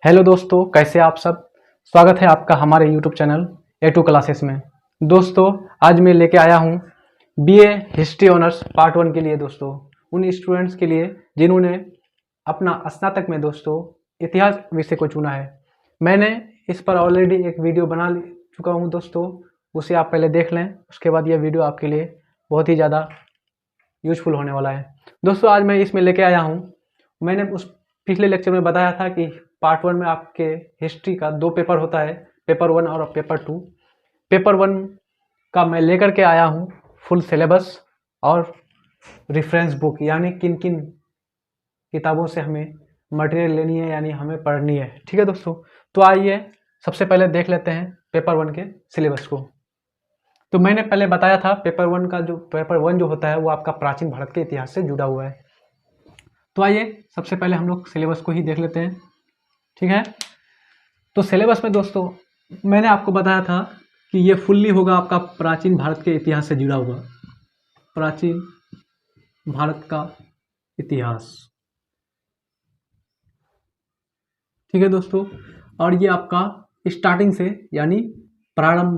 Hello दोस्तों, कैसे आप सब। स्वागत है आपका हमारे यूट्यूब चैनल A2 क्लासेस में। दोस्तों, आज मैं लेके आया हूँ बीए हिस्ट्री ऑनर्स पार्ट 1 के लिए। दोस्तों, उन स्टूडेंट्स के लिए जिन्होंने अपना स्नातक में दोस्तों इतिहास विषय को चुना है। मैंने इस पर ऑलरेडी एक वीडियो बना चुका हूँ दोस्तों, उसे आप पहले देख लें। उसके बाद यह वीडियो आपके लिए बहुत ही ज़्यादा यूजफुल होने वाला है। दोस्तों, आज मैं इसमें लेके आया हूँ, मैंने उस पिछले लेक्चर में बताया था कि पार्ट 1 में आपके हिस्ट्री का 2 पेपर होता है, पेपर 1 और पेपर 2। पेपर 1 का मैं लेकर के आया हूँ फुल सिलेबस और रेफरेंस बुक, यानी किन किन किताबों से हमें मटेरियल लेनी है, यानी हमें पढ़नी है। ठीक है दोस्तों, तो आइए सबसे पहले देख लेते हैं पेपर 1 के सिलेबस को। तो मैंने पहले बताया था पेपर 1 जो होता है वो आपका प्राचीन भारत के इतिहास से जुड़ा हुआ है। तो आइए सबसे पहले हम लोग सिलेबस को ही देख लेते हैं। ठीक है, तो सिलेबस में दोस्तों मैंने आपको बताया था कि ये फुल्ली होगा आपका प्राचीन भारत के इतिहास से जुड़ा हुआ, प्राचीन भारत का इतिहास। ठीक है दोस्तों, और ये आपका स्टार्टिंग से यानी प्रारंभ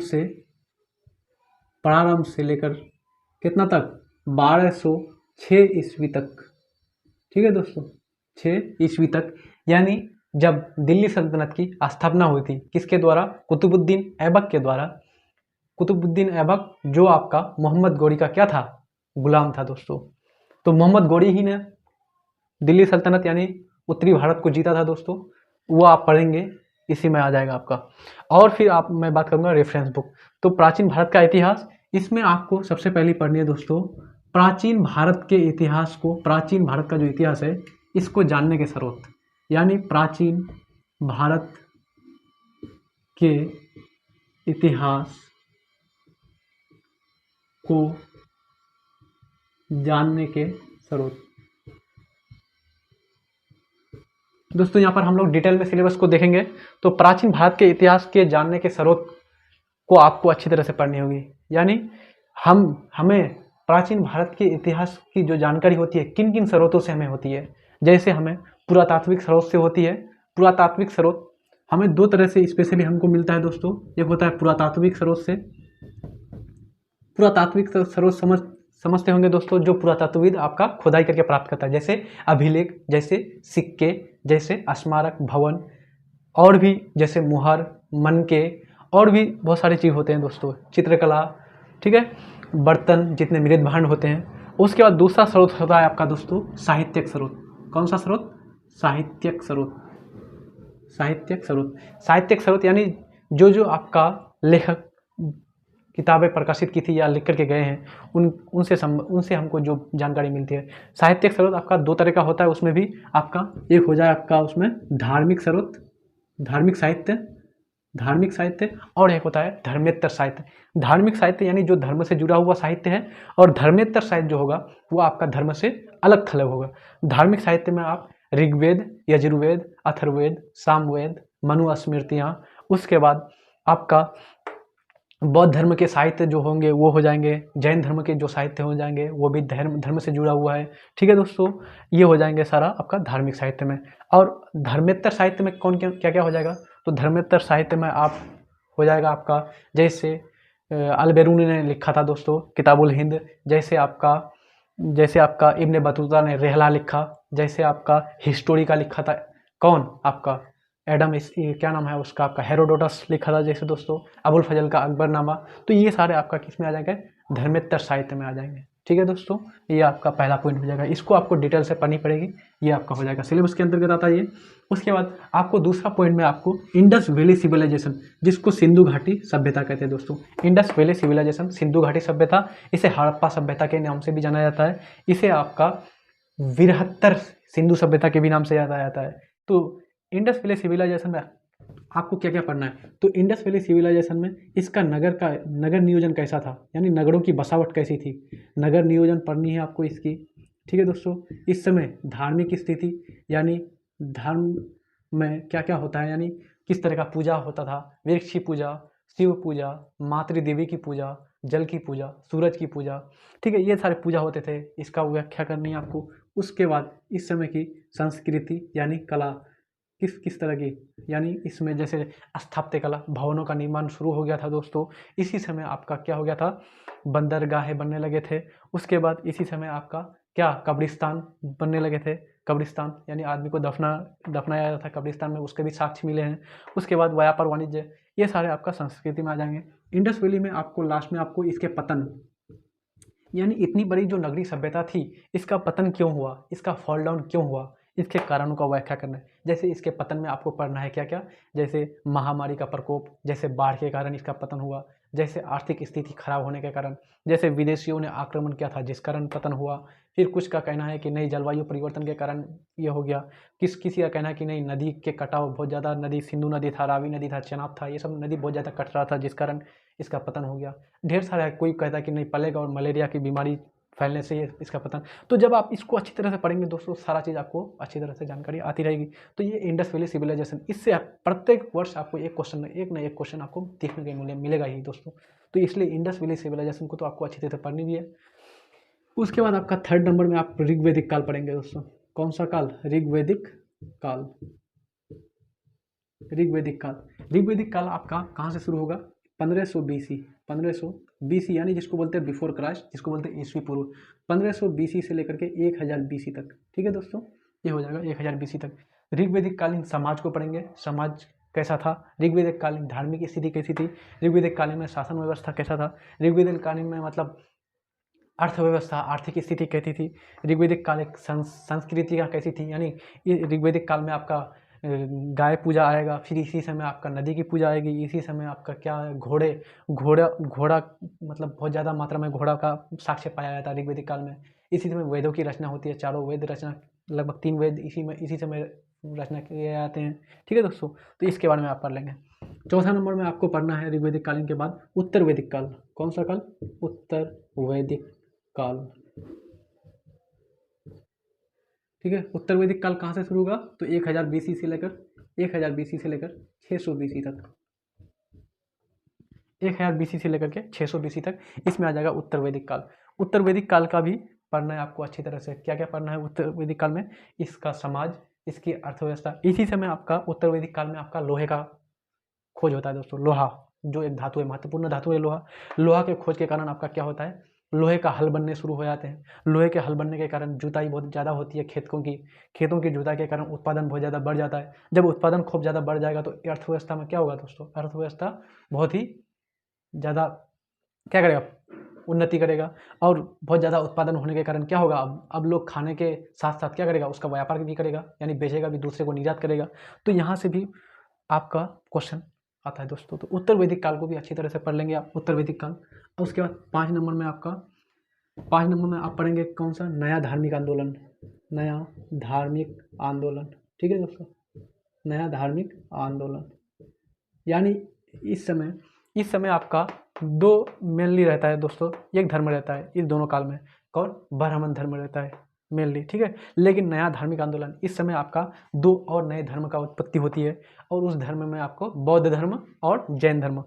से लेकर कितना तक 1206 ईस्वी तक। ठीक है दोस्तों, 6 ईस्वी तक, यानी जब दिल्ली सल्तनत की स्थापना हुई थी, किसके द्वारा? कुतुबुद्दीन ऐबक के द्वारा। कुतुबुद्दीन ऐबक जो आपका मोहम्मद गौरी का क्या था? गुलाम था दोस्तों। तो मोहम्मद गौरी ही ने दिल्ली सल्तनत यानी उत्तरी भारत को जीता था दोस्तों। वो आप पढ़ेंगे, इसी में आ जाएगा आपका। और फिर मैं बात करूंगा रेफरेंस बुक। तो प्राचीन भारत का इतिहास, इसमें आपको सबसे पहले पढ़नी है दोस्तों प्राचीन भारत के इतिहास को। प्राचीन भारत का जो इतिहास है इसको जानने के स्रोत, यानी प्राचीन भारत के इतिहास को जानने के स्रोत। दोस्तों, यहाँ पर हम लोग डिटेल में सिलेबस को देखेंगे। तो प्राचीन भारत के इतिहास के जानने के स्रोत को आपको अच्छी तरह से पढ़नी होगी, यानी हमें प्राचीन भारत के इतिहास की जो जानकारी होती है किन किन स्रोतों से हमें होती है। जैसे हमें पुरातात्विक स्रोत से होती है। पुरातात्विक स्रोत हमें 2 तरह से स्पेशली हमको मिलता है दोस्तों। एक होता है पुरातात्विक स्रोत से। पुरातात्विक स्रोत समझते होंगे दोस्तों, जो पुरातत्वविद आपका खुदाई करके प्राप्त करता है, जैसे अभिलेख, जैसे सिक्के, जैसे स्मारक भवन, और भी जैसे मुहर, मनके, और भी बहुत सारी चीज़ होते हैं दोस्तों, चित्रकला। ठीक है, बर्तन, जितने मृत भांड होते हैं। उसके बाद दूसरा स्रोत होता है आपका दोस्तों साहित्यिक स्रोत। कौन सा स्रोत? साहित्यिक स्रोत। साहित्यिक स्रोत यानी जो आपका लेखक किताबें प्रकाशित की थी या लिख करके गए हैं, उनसे हमको जो जानकारी मिलती है। साहित्यिक स्रोत आपका 2 तरह का होता है। उसमें भी आपका एक हो जाए आपका उसमें धार्मिक स्रोत, धार्मिक साहित्य, और एक होता है धर्मेत्तर साहित्य। धार्मिक साहित्य यानी जो धर्म से जुड़ा हुआ साहित्य है, और धर्मेत्तर साहित्य जो होगा वो आपका धर्म से अलग थलग होगा। धार्मिक साहित्य में आप ऋग्वेद, यजुर्वेद, अथर्ववेद, सामवेद, मनु स्मृतियाँ, उसके बाद आपका बौद्ध धर्म के साहित्य जो होंगे वो हो जाएंगे। जैन धर्म के जो साहित्य हो जाएंगे वो भी धर्म से जुड़ा हुआ है। ठीक है दोस्तों, ये हो जाएंगे सारा आपका धार्मिक साहित्य में। और धर्मेत्तर साहित्य में कौन क्या क्या हो जाएगा? तो धर्मेत्तर साहित्य में आप हो जाएगा आपका, जैसे अलबेरूनी ने लिखा था दोस्तों किताबुल हिंद, जैसे आपका इब्न बतूता ने रेहला लिखा, जैसे आपका हिस्टोरी का लिखा था कौन? आपका क्या नाम है उसका, आपका हेरोडोटस लिखा था, जैसे दोस्तों अबुल फजल का अकबरनामा। तो ये सारे आपका किस में आ जाएंगे? धर्मेत्तर साहित्य में आ जाएंगे। ठीक है दोस्तों, ये आपका पहला पॉइंट हो जाएगा। इसको आपको डिटेल से पढ़नी पड़ेगी, ये आपका हो जाएगा सिलेबस के अंतर्गत आता है ये। उसके बाद आपको दूसरा पॉइंट में आपको इंडस वैली सिविलाइजेशन, जिसको सिंधु घाटी सभ्यता कहते हैं दोस्तों। इंडस वैली सिविलाइजेशन, सिंधु घाटी सभ्यता, इसे हड़प्पा सभ्यता के नाम से भी जाना जाता है। इसे आपका विरहत्तर सिंधु सभ्यता के भी नाम से जाना जाता है। तो इंडस वैली सिविलाइजेशन में आपको क्या क्या पढ़ना है? तो इंडस वैली सिविलाइजेशन में इसका नगर नियोजन कैसा था, यानी नगरों की बसावट कैसी थी, नगर नियोजन पढ़नी है आपको इसकी। ठीक है दोस्तों, इस समय धार्मिक स्थिति, यानी धर्म में क्या क्या होता है, यानी किस तरह का पूजा होता था, वृक्ष की पूजा, शिव पूजा, मातृदेवी की पूजा, जल की पूजा, सूरज की पूजा। ठीक है, ये सारे पूजा होते थे, इसका व्याख्या करनी है आपको। उसके बाद इस समय की संस्कृति यानी कला, किस किस तरह की, यानी इसमें जैसे स्थापत्य कला, भवनों का निर्माण शुरू हो गया था दोस्तों। इसी समय आपका क्या हो गया था, बंदरगाहें बनने लगे थे। उसके बाद इसी समय आपका क्या, कब्रिस्तान बनने लगे थे। कब्रिस्तान यानी आदमी को दफनाया जाता था कब्रिस्तान में, उसके भी साक्ष्य मिले हैं। उसके बाद व्यापार वाणिज्य, ये सारे आपका संस्कृति में आ जाएंगे। इंडस वैली में आपको लास्ट में आपको इसके पतन, यानी इतनी बड़ी जो नगरीय सभ्यता थी, इसका पतन क्यों हुआ, इसका फॉल डाउन क्यों हुआ, इसके कारणों का व्याख्या करना है। जैसे इसके पतन में आपको पढ़ना है क्या क्या, जैसे महामारी का प्रकोप, जैसे बाढ़ के कारण इसका पतन हुआ, जैसे आर्थिक स्थिति खराब होने के कारण, जैसे विदेशियों ने आक्रमण किया था जिस कारण पतन हुआ। फिर कुछ का कहना है कि नहीं जलवायु परिवर्तन के कारण ये हो गया। किसी का कहना है कि नहीं नदी के कटाव बहुत ज़्यादा, नदी सिंधु नदी था, रावी नदी था, चेनाब था, ये सब नदी बहुत ज़्यादा कट रहा था जिस कारण इसका पतन हो गया। ढेर सारा है, कोई कहता है कि नहीं प्लेग और मलेरिया की बीमारी फैलने से ये इसका पतन। तो जब आप इसको अच्छी तरह से पढ़ेंगे दोस्तों, सारा चीज़ आपको अच्छी तरह से जानकारी आती रहेगी। तो ये इंडस वैली सिविलाइजेशन, इससे प्रत्येक वर्ष आपको एक क्वेश्चन, एक ना एक क्वेश्चन आपको देखने को मिलेगा ही दोस्तों। तो इसलिए इंडस वैली सिविलाइजेशन को तो आपको अच्छी तरह से पढ़नी भी है। उसके बाद आपका थर्ड नंबर में आप ऋग्वैदिक काल पढ़ेंगे दोस्तों। कौन सा काल, ऋग्वैदिक काल। ऋग्वैदिक काल, ऋग्वैदिक काल आपका कहाँ से शुरू होगा, 1500 BC, 1500 BC यानी जिसको बोलते हैं बिफोर क्राइस्ट, जिसको बोलते हैं ईस्वी पूर्व, 1500 BC से लेकर के 1000 BC तक। ठीक है दोस्तों, ये हो जाएगा 1000 BC तक। ऋग्वैदिक कालीन समाज को पढ़ेंगे, समाज कैसा था, ऋग्वैदिक कालीन धार्मिक स्थिति कैसी थी, ऋग्वैदिक कालीन में शासन व्यवस्था कैसा था, ऋग्वैदिक कालीन में मतलब अर्थव्यवस्था, आर्थिक स्थिति कैसी थी, ऋग्वैदिक काल एक संस्कृति का कैसी थी, यानी ये ऋग्वैदिक काल में आपका गाय पूजा आएगा, फिर इसी समय आपका नदी की पूजा आएगी, इसी समय आपका क्या घोड़ा मतलब बहुत ज़्यादा मात्रा में घोड़ा का साक्ष्य पाया जाता है ऋग्वैदिक काल में। इसी समय वेदों की रचना होती है, चारों वेद रचना, लगभग 3 वेद इसी समय रचना किए जाते हैं। ठीक है दोस्तों, तो इसके बारे में आप पढ़ लेंगे। चौथा नंबर में आपको पढ़ना है ऋग्वैदिक कालीन के बाद उत्तर वैदिक काल। कौन सा काल, उत्तर वैदिक काल। ठीक है, उत्तर वैदिक काल कहाँ से शुरू होगा, तो 1000 BC से लेकर 600 BC तक, 1000 BC से लेकर के 600 BC तक, इसमें आ जाएगा उत्तर वैदिक काल। उत्तर वैदिक काल का भी पढ़ना है आपको अच्छी तरह से। क्या क्या पढ़ना है उत्तर वैदिक काल में, इसका समाज, इसकी अर्थव्यवस्था। इसी समय आपका उत्तर वैदिक काल में आपका लोहे का खोज होता है दोस्तों। लोहा जो एक धातु है, महत्वपूर्ण धातु है लोहा। लोहा के खोज के कारण आपका क्या होता है, लोहे का हल बनने शुरू हो जाते हैं। लोहे के हल बनने के कारण जुताई बहुत ज़्यादा होती है खेतों की जुताई के कारण उत्पादन बहुत ज़्यादा बढ़ जाता है। जब उत्पादन खूब ज़्यादा बढ़ जाएगा तो अर्थव्यवस्था में क्या होगा दोस्तों, अर्थव्यवस्था बहुत ही ज़्यादा क्या करेगा, उन्नति करेगा। और बहुत ज़्यादा उत्पादन होने के कारण क्या होगा, अब लोग खाने के साथ साथ क्या करेगा, उसका व्यापार भी करेगा, यानी बेचेगा भी, दूसरे को निर्यात करेगा। तो यहाँ से भी आपका क्वेश्चन आता है दोस्तों। तो उत्तर वैदिक काल को भी अच्छी तरह से पढ़ लेंगे आप, उत्तर वैदिक काल। और उसके बाद 5 नंबर में आप पढ़ेंगे कौन सा, नया धार्मिक आंदोलन। नया धार्मिक आंदोलन, ठीक है दोस्तों, नया धार्मिक आंदोलन। यानी इस समय आपका 2 मेनली रहता है दोस्तों, एक धर्म रहता है इस दोनों काल में, कौन, ब्राह्मण धर्म रहता है मेनली। ठीक है, लेकिन नया धार्मिक आंदोलन, इस समय आपका 2 और नए धर्म का उत्पत्ति होती है, और उस धर्म में आपको बौद्ध धर्म और जैन धर्म।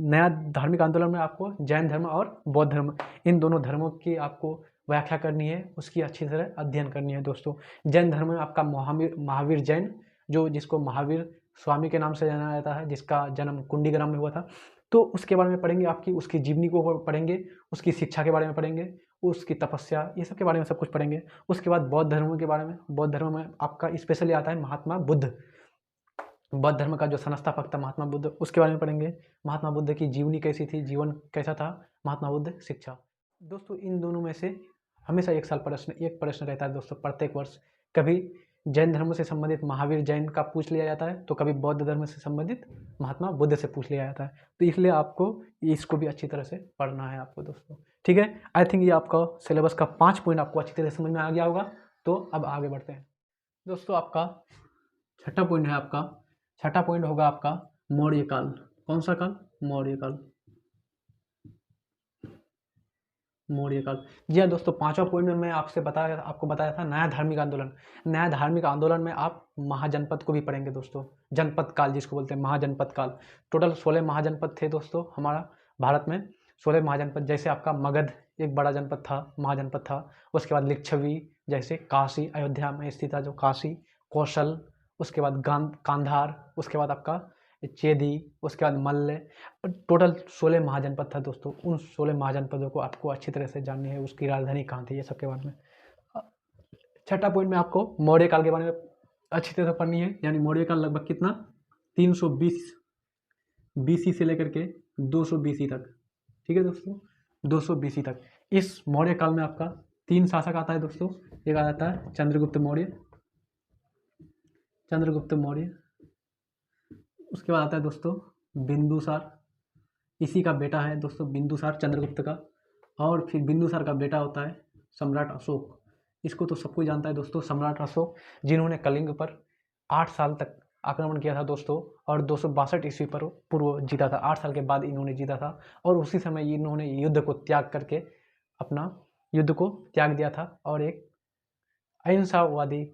नया धार्मिक आंदोलन में आपको जैन धर्म और बौद्ध धर्म, इन दोनों धर्मों की आपको व्याख्या करनी है, उसकी अच्छी तरह अध्ययन करनी है दोस्तों। जैन धर्म में आपका महावीर जैन, जिसको महावीर स्वामी के नाम से जाना जाता है, जिसका जन्म कुंडीग्राम में हुआ था। तो उसके बारे में पढ़ेंगे, उसकी जीवनी को पढ़ेंगे, उसकी शिक्षा के बारे में पढ़ेंगे, उसकी तपस्या, ये सब के बारे में सब कुछ पढ़ेंगे। उसके बाद बौद्ध धर्म के बारे में, बौद्ध धर्म में आपका स्पेशली आता है महात्मा बुद्ध, बौद्ध धर्म का जो संस्थापक था महात्मा बुद्ध, उसके बारे में पढ़ेंगे। महात्मा बुद्ध की जीवनी कैसी थी, जीवन कैसा था, महात्मा बुद्ध, शिक्षा। दोस्तों इन दोनों में से हमेशा एक प्रश्न रहता है दोस्तों प्रत्येक वर्ष। कभी जैन धर्म से संबंधित महावीर जैन का पूछ लिया जाता है, तो कभी बौद्ध धर्म से संबंधित महात्मा बुद्ध से पूछ लिया जाता है। तो इसलिए आपको इसको भी अच्छी तरह से पढ़ना है आपको दोस्तों। ठीक है, आई थिंक ये आपका सिलेबस का 5 पॉइंट आपको अच्छी तरह से समझ में आ गया होगा। तो अब आगे बढ़ते हैं दोस्तों। आपका छठा पॉइंट होगा आपका मौर्य काल। कौन सा काल, मौर्य काल। मौर्य काल, जी हाँ दोस्तों, 5वां पॉइंट में मैं आपको बताया था नया धार्मिक आंदोलन। नया धार्मिक आंदोलन में आप महाजनपद को भी पढ़ेंगे दोस्तों, जनपद काल जिसको बोलते हैं, महाजनपद काल। टोटल 16 महाजनपद थे दोस्तों हमारा भारत में, 16 महाजनपद। जैसे आपका मगध एक बड़ा जनपद था, महाजनपद था। उसके बाद लिच्छवी, जैसे काशी, अयोध्या में स्थित था जो काशी, कौशल, उसके बाद कांधार, उसके बाद आपका चेदी, उसके बाद मल्ल। टोटल 16 महाजनपद था दोस्तों। उन 16 महाजनपदों को आपको अच्छी तरह से जाननी है, उसकी राजधानी कहाँ थी, ये सब के बारे में। छठा पॉइंट में आपको मौर्य काल के बारे में अच्छी तरह से पढ़नी है। यानी मौर्य काल लगभग कितना 320 BC से लेकर के 200 BC तक। ठीक है दोस्तों, 200 BC तक। इस मौर्य काल में आपका 3 शासक आता है दोस्तों। एक आ जाता है चंद्रगुप्त मौर्य, चंद्रगुप्त मौर्य। उसके बाद आता है दोस्तों बिंदुसार, इसी का बेटा है दोस्तों बिंदुसार, चंद्रगुप्त का। और फिर बिंदुसार का बेटा होता है सम्राट अशोक। इसको तो सब कोई जानता है दोस्तों, सम्राट अशोक, जिन्होंने कलिंग पर 8 साल तक आक्रमण किया था दोस्तों, और 262 ईस्वी पर पूर्व जीता था। 8 साल के बाद इन्होंने जीता था, और उसी समय इन्होंने युद्ध को त्याग करके अपना युद्ध को त्याग दिया था, और एक अहिंसावादी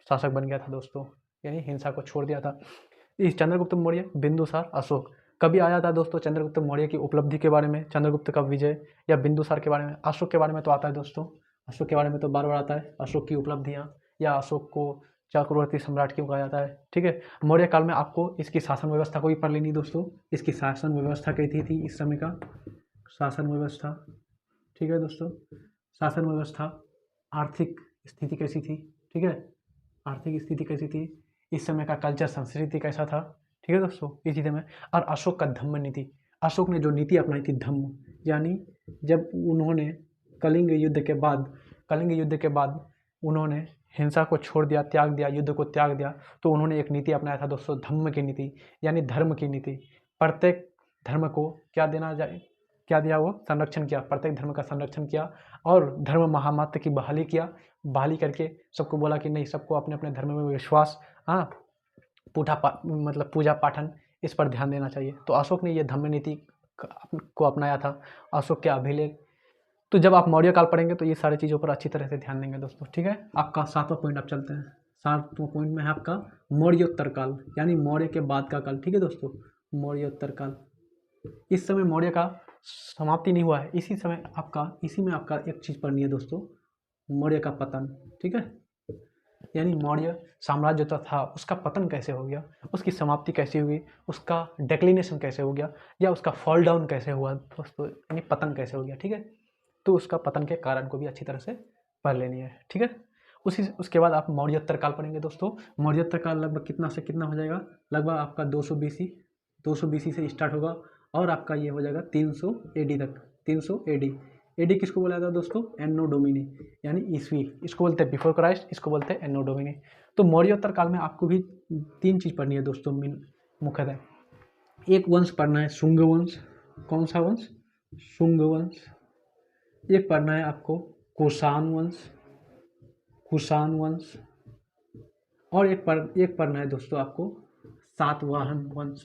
शासक बन गया था दोस्तों, यानी हिंसा को छोड़ दिया था। इस चंद्रगुप्त मौर्य, बिंदुसार, अशोक कभी आया था दोस्तों चंद्रगुप्त मौर्य की उपलब्धि के बारे में, चंद्रगुप्त का विजय, या बिंदुसार के बारे में। अशोक के बारे में तो आता है दोस्तों, अशोक के बारे में तो बार बार आता है, अशोक की उपलब्धियाँ, या अशोक को चक्रवर्ती सम्राट क्यों कहा जाता है। ठीक है, मौर्य काल में आपको इसकी शासन व्यवस्था को भी पढ़ लेनी दोस्तों। इसकी शासन व्यवस्था कैसी थी इस समय का शासन व्यवस्था। ठीक है दोस्तों, शासन व्यवस्था, आर्थिक स्थिति कैसी थी। ठीक है, आर्थिक स्थिति कैसी थी, इस समय का कल्चर संस्कृति कैसा था। ठीक है दोस्तों, इस चीज़ में। और अशोक का धम्म नीति, अशोक ने जो नीति अपनाई थी धम्म, यानी जब उन्होंने कलिंग युद्ध के बाद उन्होंने हिंसा को छोड़ दिया, त्याग दिया, युद्ध को त्याग दिया, तो उन्होंने एक नीति अपनाया था दोस्तों धम्म की नीति, यानी धर्म की नीति। प्रत्येक धर्म को क्या देना जाए, क्या दिया, वो संरक्षण किया, प्रत्येक धर्म का संरक्षण किया, और धर्म महामात्र की बहाली किया। बहाली करके सबको बोला कि नहीं, सबको अपने अपने धर्म में विश्वास, हाँ, मतलब पूजा पाठन, इस पर ध्यान देना चाहिए। तो अशोक ने ये धम्म नीति को अपनाया था, अशोक के अभिलेख। तो जब आप मौर्य काल पढ़ेंगे तो ये सारी चीज़ों पर अच्छी तरह से ध्यान देंगे दोस्तों। ठीक है, आपका 7वां पॉइंट आप चलते हैं। 7वां पॉइंट में है आपका मौर्योत्तर काल, यानी मौर्य के बाद का काल। ठीक है दोस्तों, मौर्योत्तर काल। इस समय मौर्य का समाप्ति नहीं हुआ है, इसी में आपका एक चीज़ पढ़नी है दोस्तों, मौर्य का पतन। ठीक है, यानी मौर्य साम्राज्य जो था उसका पतन कैसे हो गया, उसकी समाप्ति कैसे हुई, उसका डेक्लिनेशन कैसे हो गया, या उसका फॉल डाउन कैसे हुआ दोस्तों, यानी पतन कैसे हो गया। ठीक है, तो उसका पतन के कारण को भी अच्छी तरह से पढ़ लेनी है। ठीक है, उसके बाद आप मौर्योत्तर काल पढ़ेंगे दोस्तों। मौर्योत्तर काल लगभग कितना से कितना हो जाएगा, लगभग आपका 200 BC से स्टार्ट होगा, और आपका ये हो जाएगा 300 AD तक। 300 AD, एडी किसको बोला जाता है दोस्तों, एनो डोमिनी, यानी ईस्वी। इसको बोलते हैं बिफोर क्राइस्ट, इसको बोलते हैं एनो डोमिनी। तो मौर्योत्तर काल में आपको भी 3 चीज़ पढ़नी है दोस्तों मुख्यतः। एक वंश पढ़ना है शुंग वंश। कौन सा वंश, शुंग वंश। एक पढ़ना है आपको कुषाण वंश। और एक पढ़ना है दोस्तों आपको सातवाहन वंश,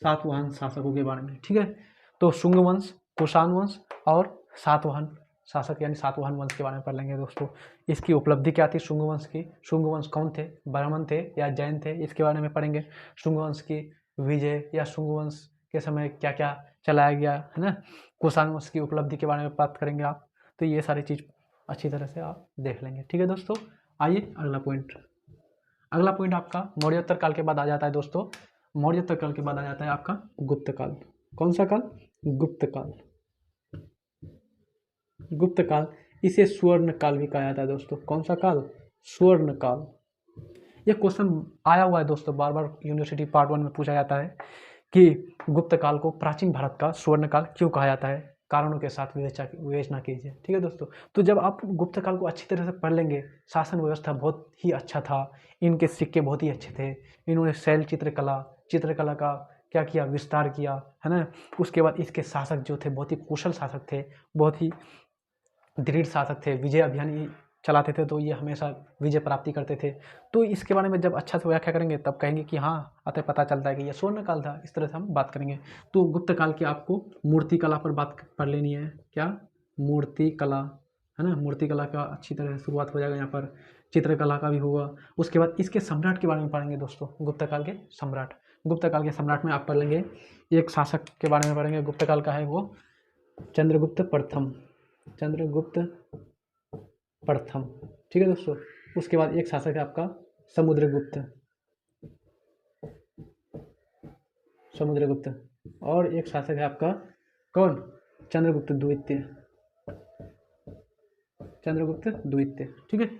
सातवाहन शासकों के बारे में। ठीक है, तो शुंग वंश, कुषाण वंश और सातवाहन शासक यानी सातवाहन वंश के बारे में पढ़ लेंगे दोस्तों। इसकी उपलब्धि क्या थी शुंग वंश की, शुंग वंश कौन थे, ब्राह्मण थे या जैन थे, इसके बारे में पढ़ेंगे। शुंग वंश की विजय या शुंग वंश के समय क्या क्या चलाया गया है ना। कुषाण वंश की उपलब्धि के बारे में बात करेंगे आप। तो ये सारी चीज़ अच्छी तरह से आप देख लेंगे। ठीक है दोस्तों, आइए अगला पॉइंट आपका मौर्योत्तर काल के बाद आ जाता है दोस्तों। मौर्योत्तर काल के बाद आ जाता है आपका गुप्त काल। कौन सा काल, गुप्त काल। गुप्त काल, इसे स्वर्ण काल भी कहा जाता है दोस्तों। कौन सा काल, स्वर्ण काल। यह क्वेश्चन आया हुआ है दोस्तों, बार बार यूनिवर्सिटी पार्ट 1 में पूछा जाता है कि गुप्त काल को प्राचीन भारत का स्वर्ण काल क्यों कहा जाता है, कारणों के साथ विवेचना कीजिए। ठीक है दोस्तों, तो जब आप गुप्त काल को अच्छी तरह से पढ़ लेंगे, शासन व्यवस्था बहुत ही अच्छा था, इनके सिक्के बहुत ही अच्छे थे, इन्होंने शैल चित्रकला का क्या किया, विस्तार किया है ना। उसके बाद इसके शासक जो थे बहुत ही कुशल शासक थे, बहुत ही दृढ़ शासक थे, विजय अभियान चलाते थे, तो ये हमेशा विजय प्राप्ति करते थे। तो इसके बारे में जब अच्छा से व्याख्या करेंगे तब कहेंगे कि हाँ, अतः पता चलता है कि यह स्वर्ण काल था। इस तरह से हम बात करेंगे। तो गुप्त काल की आपको मूर्ति कला पर बात पढ़ लेनी है। क्या, मूर्ति कला है ना, मूर्ति कला का अच्छी तरह से शुरुआत हो जाएगा यहाँ पर, चित्रकला का भी होगा। उसके बाद इसके सम्राट के बारे में पढ़ेंगे दोस्तों, गुप्त काल के सम्राट। गुप्त काल के सम्राट में आप पढ़ लेंगे, एक शासक के बारे में पढ़ेंगे गुप्त काल का है वो चंद्रगुप्त प्रथम। ठीक है दोस्तों। उसके बाद एक शासक है आपका समुद्रगुप्त, समुद्रगुप्त। और एक शासक है आपका कौन, चंद्रगुप्त द्वितीय, चंद्रगुप्त द्वितीय। ठीक है,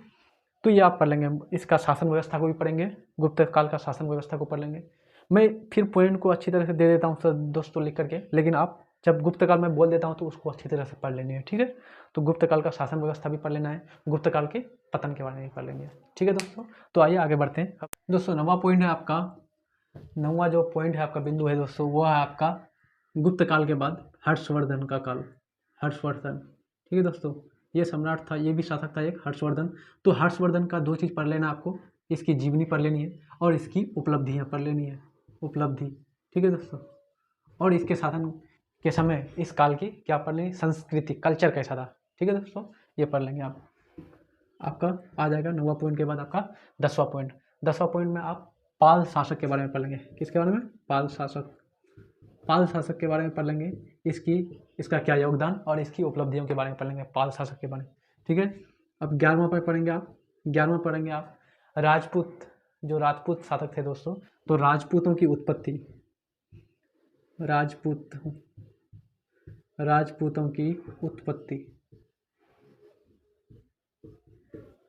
तो ये आप पढ़ लेंगे, इसका शासन व्यवस्था को भी पढ़ेंगे, गुप्त काल का शासन व्यवस्था को पढ़ लेंगे। मैं फिर पॉइंट को अच्छी तरह से दे देता हूँ सब दोस्तों लिख करके, लेकिन आप जब गुप्त काल में बोल देता हूँ तो उसको अच्छी तरह से पढ़ लेनी है। ठीक है, तो गुप्त काल का शासन व्यवस्था भी पढ़ लेना है, गुप्त काल के पतन के बारे में भी पढ़ लेंगे। ठीक है दोस्तों, तो आइए आगे बढ़ते हैं दोस्तों। नौवां पॉइंट है आपका, नौवां जो पॉइंट है आपका बिंदु है दोस्तों, वो है आपका गुप्त काल के बाद हर्षवर्धन का काल, हर्षवर्धन। ठीक है दोस्तों, ये सम्राट था, ये भी शासक था एक, हर्षवर्धन। तो हर्षवर्धन का दो चीज़ पढ़ लेना आपको, इसकी जीवनी पढ़ लेनी है और इसकी उपलब्धियाँ पढ़ लेनी है, उपलब्धि। ठीक है दोस्तों, और इसके शासन के समय इस काल की क्या पढ़ लेंगे, संस्कृति, कल्चर कैसा था। ठीक है दोस्तों, ये पढ़ लेंगे आप। आपका आ जाएगा 9वां पॉइंट के बाद आपका 10वां पॉइंट। 10वां पॉइंट में आप पाल शासक के बारे में पढ़ लेंगे। किसके बारे में, पाल शासक, पाल शासक के बारे में पढ़ लेंगे, इसका क्या योगदान और इसकी उपलब्धियों के बारे में पढ़ लेंगे, पाल शासक के बारे में। ठीक है, अब 11वां पर पढ़ेंगे आप, 11वां पढ़ेंगे आप राजपूत, जो राजपूत शासक थे दोस्तों, तो राजपूतों की उत्पत्ति, राजपूतों की उत्पत्ति,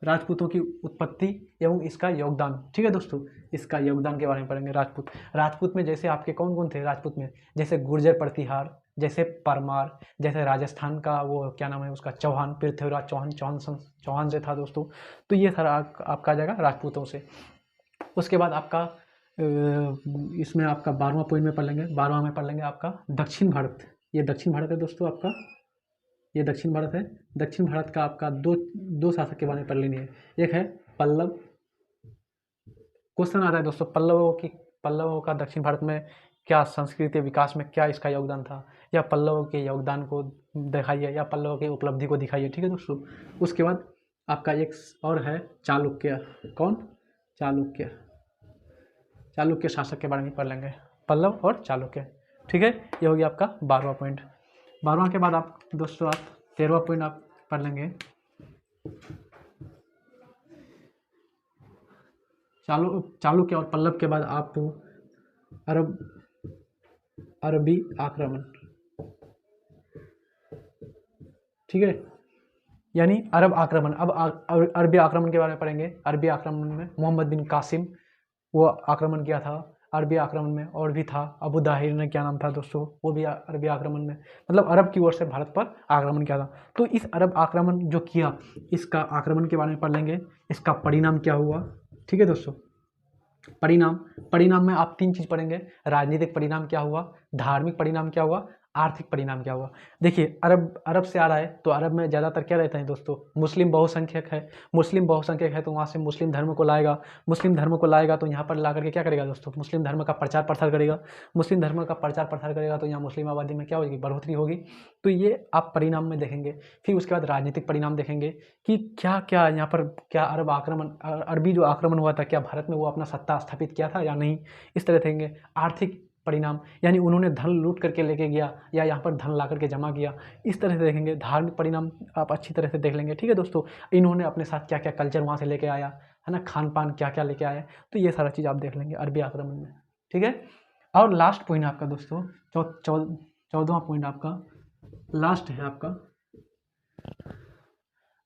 राजपूतों की उत्पत्ति एवं इसका योगदान। ठीक है दोस्तों, इसका योगदान के बारे में पढ़ेंगे। राजपूत में जैसे आपके कौन कौन थे राजपूत में, जैसे गुर्जर प्रतिहार, जैसे परमार, जैसे राजस्थान का वो क्या नाम है उसका, चौहान, पृथ्वीराज चौहान, चौहान से था दोस्तों। तो ये सारा आपका आ जाएगा राजपूतों से। उसके बाद आपका इसमें आपका 12वां पॉइंट में पढ़ लेंगे, 12वां में पढ़ लेंगे आपका दक्षिण भारत। ये दक्षिण भारत है दोस्तों आपका, ये दक्षिण भारत है। दक्षिण भारत का आपका दो शासक के बारे में पढ़ लेनी है। एक है पल्लव, क्वेश्चन आता है दोस्तों, पल्लवों का दक्षिण भारत में क्या संस्कृति विकास में क्या इसका योगदान था, या पल्लवों के योगदान को दिखाइए, या पल्लवों की उपलब्धि को दिखाइए। ठीक है दोस्तों, उसके बाद आपका एक और है चालुक्य। कौन, चालुक्य, चालुक्य शासक के बारे में पढ़ लेंगे, पल्लव और चालुक्य। ठीक है, ये हो गया आपका 12वां पॉइंट। 12वां के बाद आप दोस्तों आप 13वां पॉइंट आप पढ़ लेंगे, चालुक्य और पल्लव के बाद आप अरबी आक्रमण। ठीक है, यानी अरब आक्रमण। अब अरबी आक्रमण के बारे में पढ़ेंगे। अरबी आक्रमण में मोहम्मद बिन कासिम वो आक्रमण किया था। अरबी आक्रमण में और भी था, अबू दाहिर ने क्या नाम था दोस्तों, वो भी अरबी आक्रमण में, मतलब अरब की ओर से भारत पर आक्रमण किया था। तो इस अरब आक्रमण जो किया, इसका आक्रमण के बारे में पढ़ लेंगे, इसका परिणाम क्या हुआ। ठीक है दोस्तों, परिणाम में आप 3 चीज़ पढ़ेंगे, राजनीतिक परिणाम क्या हुआ, धार्मिक परिणाम क्या हुआ, आर्थिक परिणाम क्या हुआ। देखिए अरब से आ रहा है, तो अरब में ज़्यादातर क्या रहते हैं दोस्तों, मुस्लिम बहुसंख्यक है। मुस्लिम बहुसंख्यक है तो वहाँ से मुस्लिम धर्म को लाएगा, मुस्लिम धर्म को लाएगा तो यहाँ पर ला करके क्या करेगा दोस्तों, मुस्लिम धर्म का प्रचार प्रसार करेगा। मुस्लिम धर्म का प्रचार प्रसार करेगा तो यहाँ मुस्लिम आबादी में क्या होगी, बढ़ोतरी होगी। तो ये आप परिणाम में देखेंगे। फिर उसके बाद राजनीतिक परिणाम देखेंगे कि क्या क्या यहाँ पर, क्या अरबी जो आक्रमण हुआ था, क्या भारत में वो अपना सत्ता स्थापित किया था या नहीं, इस तरह देखेंगे। आर्थिक परिणाम, यानी उन्होंने धन लूट करके लेके गया या यहाँ पर धन ला करके जमा किया, इस तरह से देखेंगे। धार्मिक परिणाम आप अच्छी तरह से देख लेंगे। ठीक है दोस्तों, इन्होंने अपने साथ क्या क्या कल्चर वहाँ से लेके आया है ना, खान पान क्या क्या लेके आया, तो ये सारा चीज़ आप देख लेंगे अरबी आक्रमण में। ठीक है, और लास्ट पॉइंट आपका दोस्तों 14वां पॉइंट आपका लास्ट है आपका,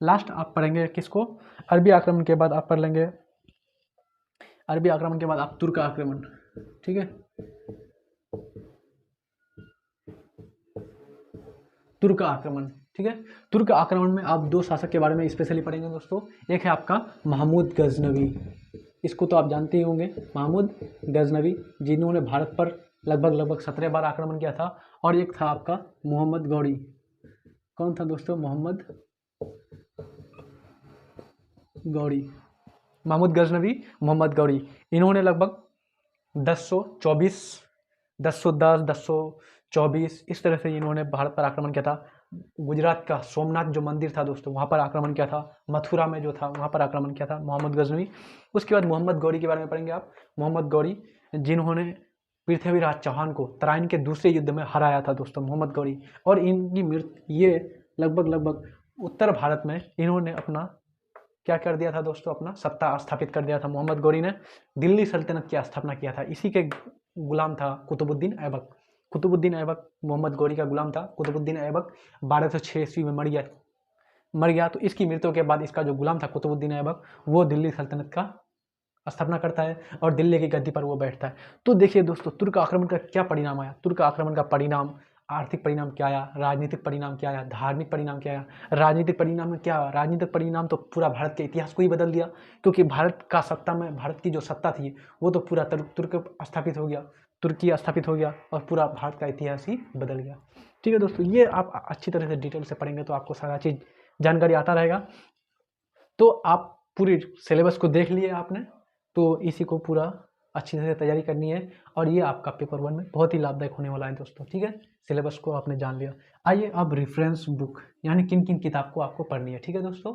लास्ट आप पढ़ेंगे किसको, अरबी आक्रमण के बाद आप पढ़ लेंगे, अरबी आक्रमण के बाद आप तुर्क आक्रमण। ठीक है, तुर्क आक्रमण। ठीक है, तुर्क आक्रमण में आप 2 शासक के बारे में स्पेशली पढ़ेंगे दोस्तों। एक है आपका महमूद गजनवी, इसको तो आप जानते ही होंगे, महमूद गजनवी, जिन्होंने भारत पर लगभग 17 बार आक्रमण किया था। और एक था आपका मोहम्मद गौरी। कौन था दोस्तों, मोहम्मद गौरी, महमूद गजनवी, मोहम्मद गौरी। इन्होंने लगभग 1024, 1010, 1024 इस तरह से इन्होंने भारत पर आक्रमण किया था। गुजरात का सोमनाथ जो मंदिर था दोस्तों, वहाँ पर आक्रमण किया था। मथुरा में जो था वहाँ पर आक्रमण किया था मोहम्मद गजनवी। उसके बाद मोहम्मद गौरी के बारे में पढ़ेंगे आप। मोहम्मद गौरी जिन्होंने पृथ्वीराज चौहान को तराइन के दूसरे युद्ध में हराया था दोस्तों, मोहम्मद गौरी। और इनकी मृत्यु, ये लगभग उत्तर भारत में इन्होंने अपना क्या कर दिया था दोस्तों, अपना सत्ता स्थापित कर दिया था। मोहम्मद गौरी ने दिल्ली सल्तनत की स्थापना किया था। इसी के गुलाम था कुतुबुद्दीन ऐबक। कुतुबुद्दीन ऐबक मोहम्मद गौरी का गुलाम था। कुतुबुद्दीन ऐबक 1206 ईस्वी में मर गया। तो इसकी मृत्यु के बाद इसका जो गुलाम था कुतुबुद्दीन ऐबक, वो दिल्ली सल्तनत का स्थापना करता है और दिल्ली की गद्दी पर वो बैठता है। तो देखिए दोस्तों, तुर्क आक्रमण का क्या परिणाम आया। तुर्क आक्रमण का परिणाम, आर्थिक परिणाम क्या आया, राजनीतिक परिणाम क्या आया, धार्मिक परिणाम क्या आया। राजनीतिक परिणाम में क्या, राजनीतिक परिणाम तो पूरा भारत के इतिहास को ही बदल दिया, क्योंकि भारत का सत्ता में, भारत की जो सत्ता थी वो तो पूरा तुर्क स्थापित हो गया, तुर्की स्थापित हो गया और पूरा भारत का इतिहास ही बदल गया। ठीक है दोस्तों, ये आप अच्छी तरह से डिटेल से पढ़ेंगे तो आपको सारा चीज़ जानकारी आता रहेगा। तो आप पूरी सिलेबस को देख लिए आपने, तो इसी को पूरा अच्छी तरह से तैयारी करनी है और ये आपका पेपर 1 में बहुत ही लाभदायक होने वाला है दोस्तों। ठीक है, सिलेबस को आपने जान लिया। आइए अब रेफरेंस बुक यानी किन किन किताब को आपको पढ़नी है। ठीक है दोस्तों,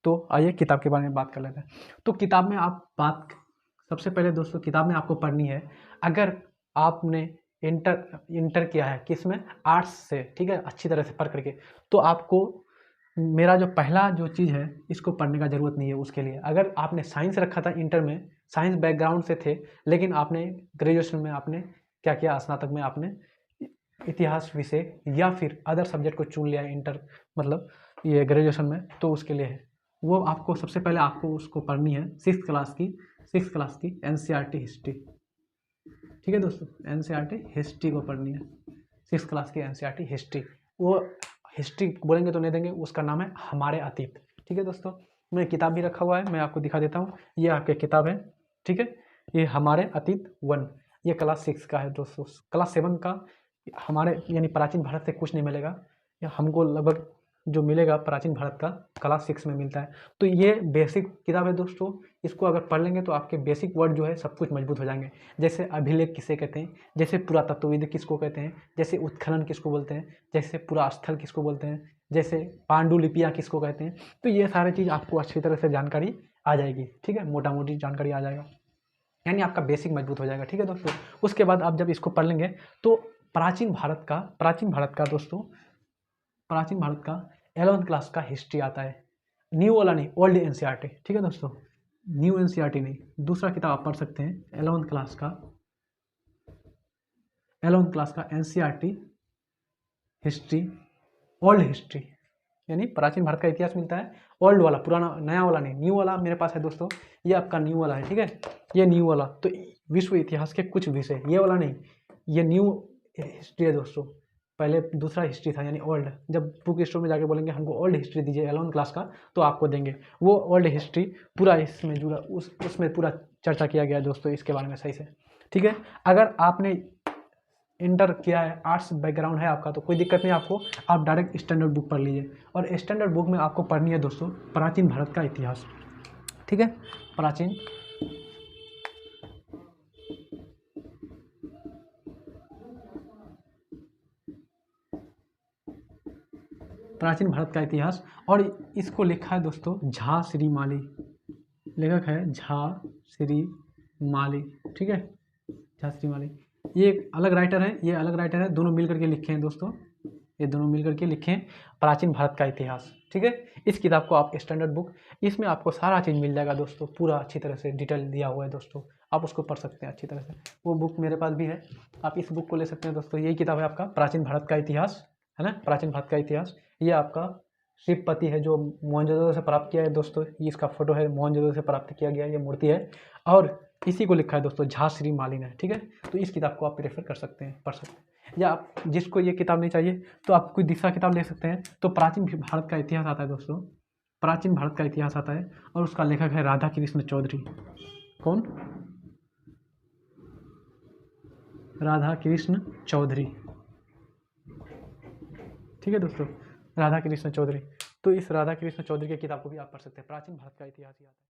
तो आइए किताब के बारे में बात कर लेते हैं। तो किताब में सबसे पहले दोस्तों किताब में आपको पढ़नी है, अगर आपने इंटर किया है किस में, आर्ट्स से, ठीक है, अच्छी तरह से पढ़ करके, तो आपको मेरा जो पहला जो चीज़ है इसको पढ़ने का ज़रूरत नहीं है उसके लिए। अगर आपने साइंस रखा था, इंटर में साइंस बैकग्राउंड से थे, लेकिन आपने ग्रेजुएशन में आपने क्या किया, स्नातक में आपने इतिहास विषय या फिर अदर सब्जेक्ट को चुन लिया इंटर मतलब ये ग्रेजुएशन में, तो उसके लिए है वो आपको सबसे पहले आपको उसको पढ़नी है 6th क्लास की NCERT हिस्ट्री। ठीक है दोस्तों, NCERT हिस्ट्री को पढ़नी है, 6th क्लास की NCERT हिस्ट्री। वो हिस्ट्री बोलेंगे तो नहीं देंगे, उसका नाम है हमारे अतीत। ठीक है दोस्तों, मैं किताब भी रखा हुआ है, मैं आपको दिखा देता हूँ। ये आपकी किताब है, ठीक है, ये हमारे अतीत 1, ये क्लास 6 का है दोस्तों। क्लास 7 का हमारे यानी प्राचीन भारत से कुछ नहीं मिलेगा, या हमको लगभग जो मिलेगा प्राचीन भारत का क्लास 6 में मिलता है। तो ये बेसिक किताब है दोस्तों, इसको अगर पढ़ लेंगे तो आपके बेसिक वर्ड जो है सब कुछ मजबूत हो जाएंगे। जैसे अभिलेख किसे कहते हैं, जैसे पुरातत्वविद किसको कहते हैं, जैसे उत्खनन किसको बोलते हैं, जैसे पुरास्थल किसको बोलते हैं, जैसे पांडुलिपियाँ किसको कहते हैं। तो ये सारी चीज़ आपको अच्छी तरह से जानकारी आ जाएगी। ठीक है, मोटा मोटी जानकारी आ जाएगा, यानी आपका बेसिक मजबूत हो जाएगा। ठीक है दोस्तों, उसके बाद आप जब इसको पढ़ लेंगे तो प्राचीन भारत का दोस्तों, प्राचीन भारत का 11th क्लास का हिस्ट्री आता है। न्यू वाला नहीं, ओल्ड NCERT। ठीक है दोस्तों, न्यू NCERT नहीं, दूसरा किताब आप पढ़ सकते हैं 11th क्लास का NCERT हिस्ट्री, ओल्ड हिस्ट्री, यानी प्राचीन भारत का इतिहास मिलता है। ओल्ड वाला, पुराना, नया वाला नहीं, न्यू वाला मेरे पास है दोस्तों, ये आपका न्यू वाला है। ठीक है, ये न्यू वाला, तो विश्व इतिहास के कुछ विषय, ये वाला नहीं, ये न्यू हिस्ट्री है दोस्तों। पहले दूसरा हिस्ट्री था यानी ओल्ड। जब बुक स्टोर में जाके बोलेंगे हमको ओल्ड हिस्ट्री दीजिए 11th क्लास का, तो आपको देंगे वो ओल्ड हिस्ट्री, पूरा इसमें जुड़ा, उसमें पूरा चर्चा किया गया है दोस्तों इसके बारे में सही से। ठीक है, अगर आपने इंटर किया है, आर्ट्स बैकग्राउंड है आपका, तो कोई दिक्कत नहीं आपको, आप डायरेक्ट स्टैंडर्ड बुक पढ़ लीजिए। और स्टैंडर्ड बुक में आपको पढ़नी है दोस्तों प्राचीन भारत का इतिहास। ठीक है, प्राचीन भारत का इतिहास, और इसको लिखा है दोस्तों झा श्री माली, लेखक है झा श्री माली। ठीक है, झा श्री माली, ये एक अलग राइटर है, ये अलग राइटर है, दोनों मिल करके लिखे हैं दोस्तों, ये दोनों मिल करके लिखे हैं प्राचीन भारत का इतिहास। ठीक है, इस किताब को आप स्टैंडर्ड बुक, इसमें आपको सारा चीज़ मिल जाएगा दोस्तों, पूरा अच्छी तरह से डिटेल दिया हुआ है दोस्तों, आप उसको पढ़ सकते हैं अच्छी तरह से। वो बुक मेरे पास भी है, आप इस बुक को ले सकते हैं दोस्तों। यही किताब है आपका प्राचीन भारत का इतिहास, है ना, प्राचीन भारत का इतिहास। ये आपका शिवपति है जो मोहनजोदड़ो से प्राप्त किया है दोस्तों, ये इसका फोटो है, मोहनजोदड़ो से प्राप्त किया गया ये मूर्ति है, और इसी को लिखा है दोस्तों झा श्री माली ने। ठीक है, तो इस किताब को आप प्रेफर कर सकते हैं, पढ़ सकते हैं। या आप जिसको ये किताब नहीं चाहिए तो आप कोई दूसरा किताब ले सकते हैं। तो प्राचीन भारत का इतिहास आता है दोस्तों, प्राचीन भारत का इतिहास आता है, और उसका लेखक है राधा कृष्ण चौधरी। कौन? राधा कृष्ण चौधरी। ठीक है दोस्तों, राधा कृष्ण चौधरी। तो इस राधा कृष्ण चौधरी की किताब को भी आप पढ़ सकते हैं, प्राचीन भारत का इतिहास ही आता है।